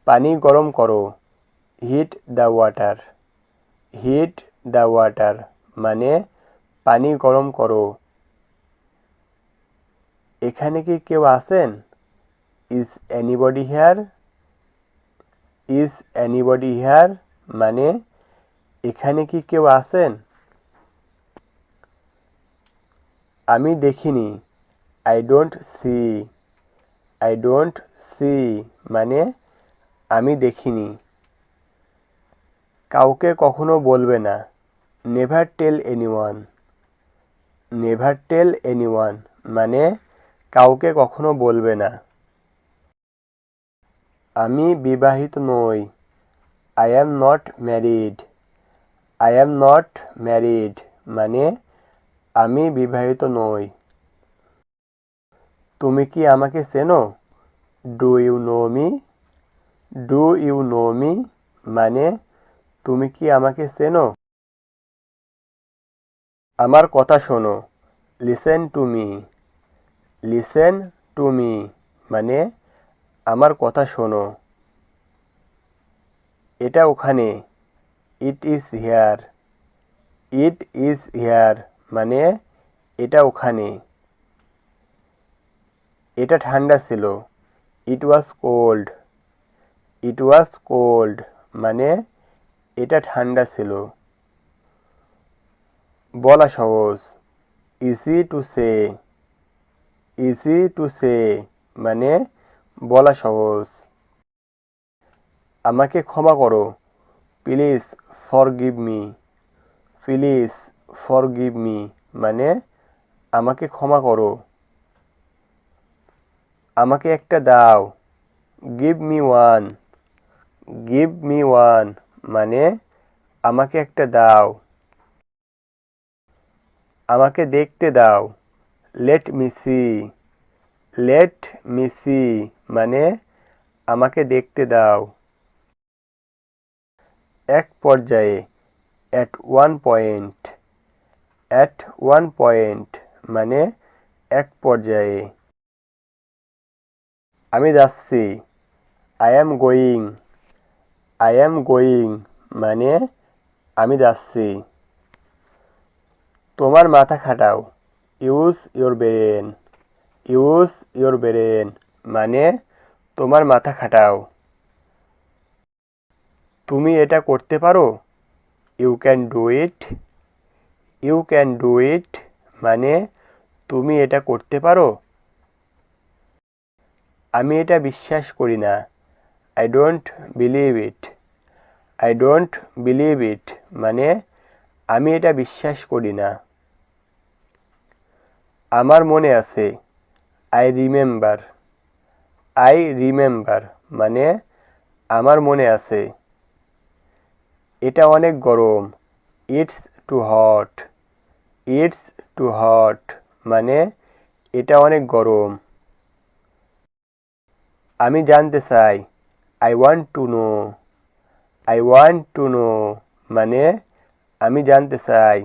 পানি গরম করো, heat the water. Heat the water মানে পানি গরম করো। এখানে কি কেউ আছেন? Is anybody here? Is anybody here মানে এখানে কি কেউ আছেন? আমি দেখিনি, I don't see. I don't see মানে আমি দেখিনি। কাউকে কখনো বলবে না, never tell anyone. Never tell anyone মানে কাউকে কখনো বলবে না। আমি বিবাহিত নই, I am not married. I am not married মানে আমি বিবাহিত নই। তুমি কি আমাকে চেনো? Do you know me? Do you know me মানে তুমি কি আমাকে চেনো? আমার কথা শোনো, listen to me. Listen to me মানে আমার কথা শোনো। এটা ওখানে, it is here. It is here মানে এটা ওখানে। এটা ঠান্ডা ছিল, ইট ওয়াজ কোল্ড। ইট ওয়াজ কোল্ড মানে এটা ঠান্ডা ছিল। বলা সহজ, easy to say. Easy to say মানে বলা সহজ। আমাকে ক্ষমা করো, please forgive me. Please forgive me মানে আমাকে ক্ষমা করো। আমাকে একটা দাও, give me one. Give me one মানে আমাকে একটা দাও। আমাকে দেখতে দাও, let me see. Let me see মানে আমাকে দেখতে দাও। এক পর্যায়ে, at one point. At one point মানে এক পর্যায়ে। আমি যাচ্ছি, I am going. I am going মানে আমি যাচ্ছি। তোমার মাথা খাটাও, use your brain. Use your brain মানে তোমার মাথা খাটাও। তুমি এটা করতে পারো, you can do it. You can do it মানে তুমি এটা করতে পারো। আমি এটা বিশ্বাস করি না, I don't believe it. I don't believe it মানে আমি এটা বিশ্বাস করি না। আমার মনে আছে, আই রিমেম্বার। আই রিমেম্বার মানে আমার মনে আছে। এটা অনেক গরম, it's too hot. It's too hot মানে এটা অনেক গরম। আমি জানতে চাই, I want to know. I want to know মানে আমি জানতে চাই।